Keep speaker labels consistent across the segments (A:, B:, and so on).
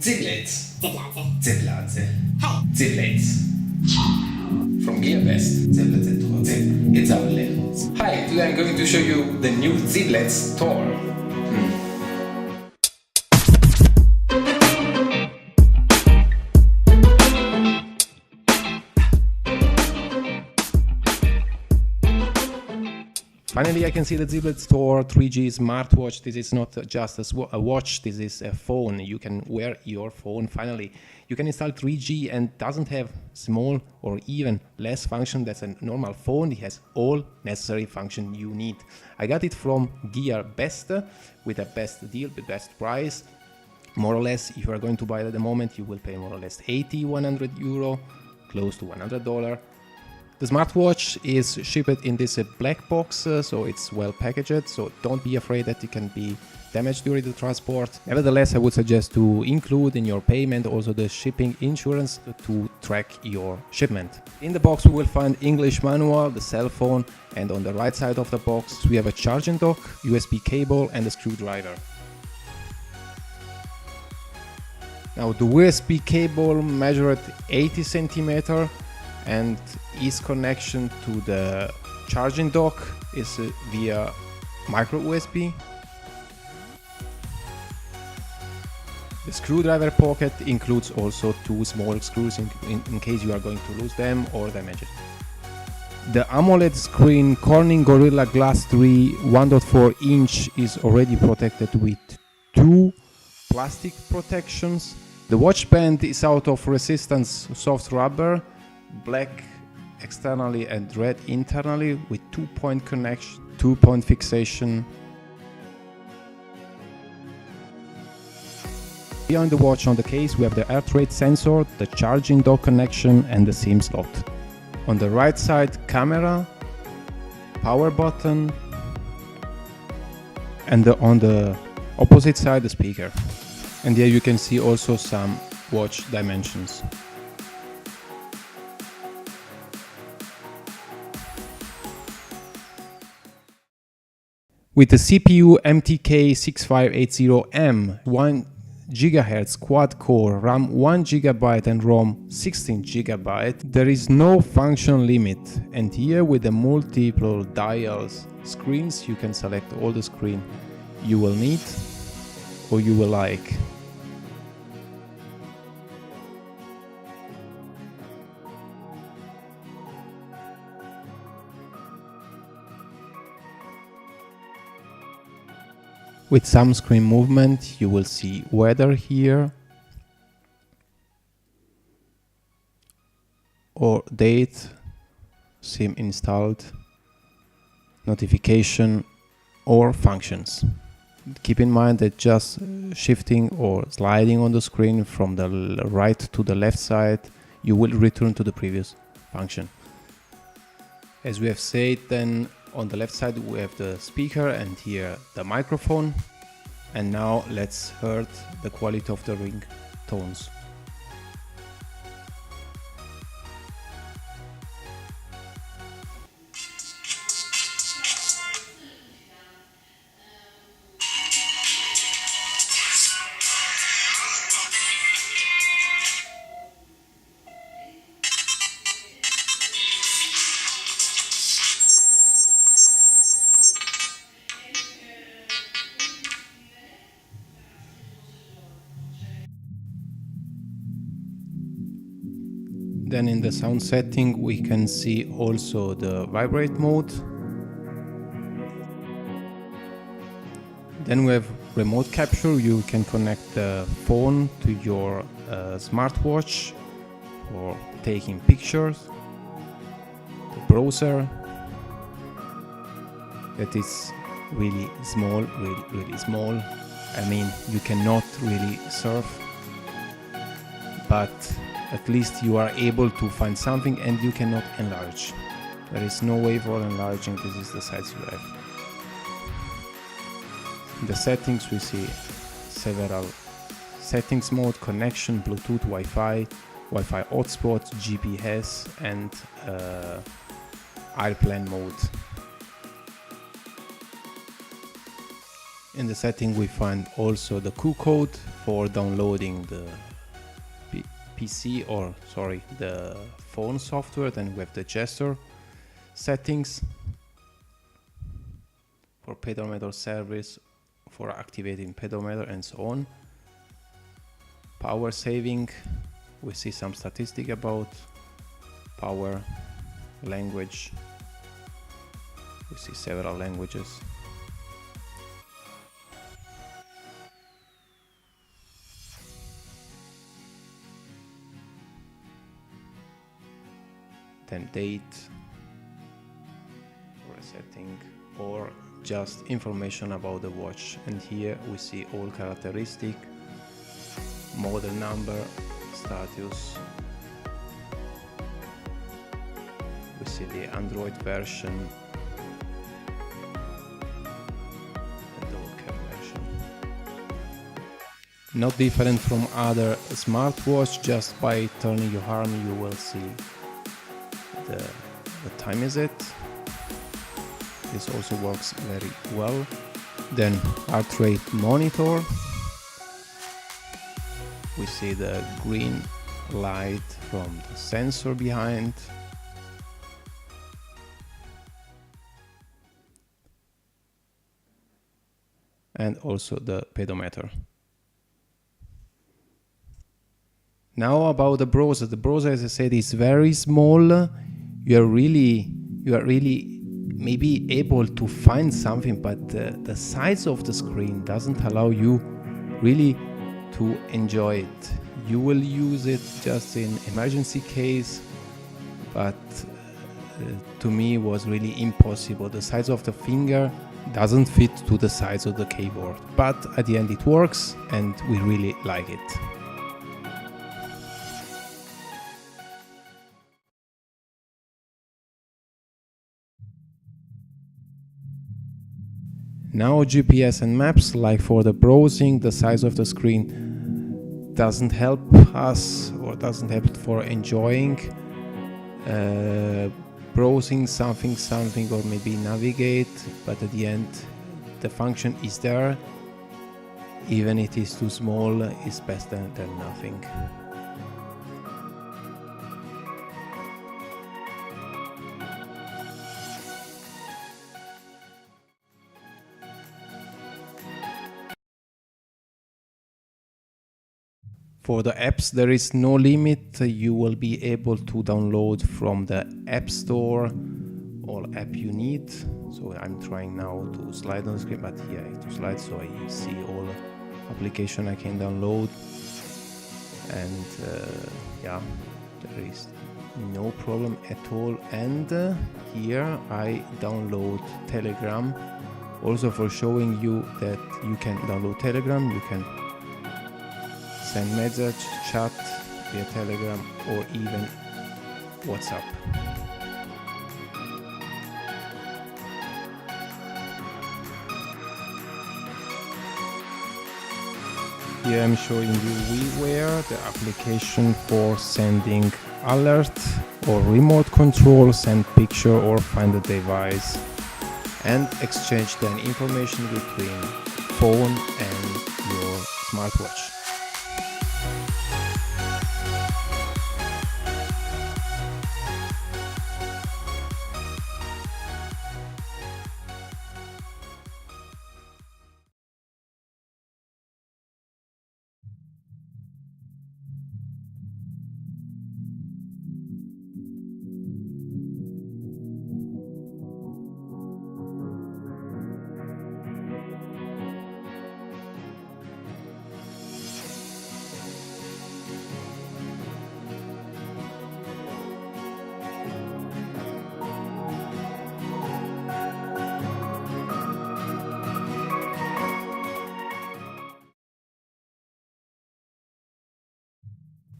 A: Zeblaze.
B: Zeblaze.
A: Zeblaze.
B: Hey.
A: Zeblaze. From GearBest. Zeblaze THOR. It's our lens. Hi, today I'm going to show you the new Zeblaze THOR.
C: Finally, I can see the Zeblaze THOR 3G smartwatch. This is not just a watch, this is a phone. You can wear your phone. Finally, you can install 3G and doesn't have small or even less function than a normal phone. It has all necessary function you need. I got it from GearBest with a best deal, the best price. More or less, if you are going to buy it at the moment, you will pay more or less 100 euro, close to $100. The smartwatch is shipped in this black box, so it's well packaged, so don't be afraid that it can be damaged during the transport. Nevertheless, I would suggest to include in your payment also the shipping insurance to track your shipment. In the box we will find English manual, the cell phone, and on the right side of the box we have a charging dock, USB cable and a screwdriver. Now the USB cable measured 80 centimeters and its connection to the charging dock is via micro USB. The screwdriver pocket includes also two small screws in case you are going to lose them or damage it. The AMOLED screen Corning Gorilla Glass 3 1.4 inch is already protected with two plastic protections. The watch band is out of resistance soft rubber, black externally and red internally with 2-point connection, 2-point fixation. Behind the watch on the case we have the heart rate sensor, the charging dock connection and the SIM slot. On the right side camera, power button, and on the opposite side the speaker. And here you can see also some watch dimensions. With the CPU MTK6580M, 1 GHz quad-core, RAM 1 GB and ROM 16 GB, there is no function limit. And here with the multiple dials screens, you can select all the screen you will need or you will like. With some screen movement, you will see weather here, or date, SIM installed, notification, or functions. Keep in mind that just shifting or sliding on the screen from the right to the left side, you will return to the previous function. As we have said, then on the left side we have the speaker and here the microphone. And now let's hear the quality of the ringtones. Then in the sound setting we can see also the vibrate mode. Then we have remote capture. You can connect the phone to your smartwatch for taking pictures. The browser that is really small, really small. I mean, you cannot really surf, but at least you are able to find something and you cannot enlarge. There is no way for enlarging, this is the size you have. In the settings we see several settings mode, connection, Bluetooth, Wi-Fi, Wi-Fi hotspot, GPS and airplane mode. In the setting we find also the Q code for downloading the the phone software. Then we have the gesture settings for pedometer service, for activating pedometer and so on. Power saving, we see some statistic about power, language, we see several languages. Then date, resetting, or just information about the watch. And here we see all characteristic, model number, status. We see the Android version and the OCR version. Not different from other smartwatch, just by turning your arm you will see what time is it. This also works very well. Then heart rate monitor. We see the green light from the sensor behind. And also the pedometer. Now about the browser. The browser, as I said, is very small. You are really maybe able to find something, but the size of the screen doesn't allow you really to enjoy it. You will use it just in emergency case, but to me it was really impossible. The size of the finger doesn't fit to the size of the keyboard, but at the end it works and we really like it. Now GPS and maps, like for the browsing, the size of the screen doesn't help us or doesn't help for enjoying browsing something or maybe navigate, but at the end the function is there. Even if it is too small, it's better than nothing. For the apps, there is no limit. You will be able to download from the App Store all app you need. So I'm trying now to slide on the screen, but here I have to slide so I see all application I can download. And yeah, there is no problem at all. And here I download Telegram, also for showing you that you can download Telegram. You can send message, chat via Telegram, or even WhatsApp. Here I'm showing you WeWare, the application for sending alert or remote control, send picture or find the device, and exchange then information between phone and your smartwatch.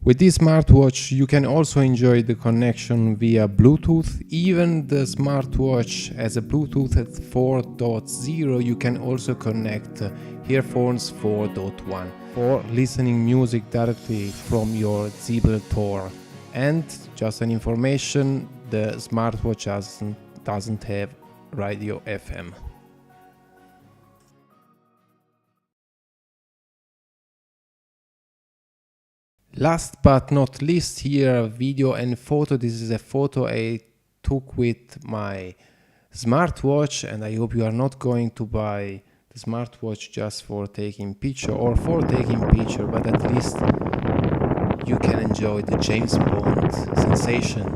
C: With this smartwatch you can also enjoy the connection via Bluetooth. Even the smartwatch has a Bluetooth at 4.0. You can also connect earphones 4.1 for listening music directly from your Zeblaze THOR. And just an information, the smartwatch doesn't have radio FM. Last but not least, here a video and photo. This is a photo I took with my smartwatch, and I hope you are not going to buy the smartwatch just for taking picture or for taking picture, but at least you can enjoy the James Bond sensation.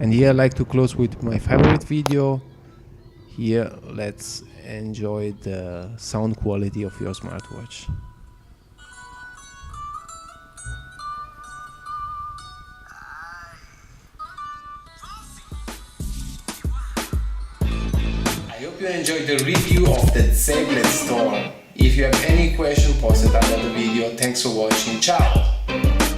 C: And here I like to close with my favorite video. Here let's enjoy the sound quality of your smartwatch.
A: I hope you enjoyed the review of the Zeblaze THOR. If you have any question, post it under the video. Thanks for watching. Ciao!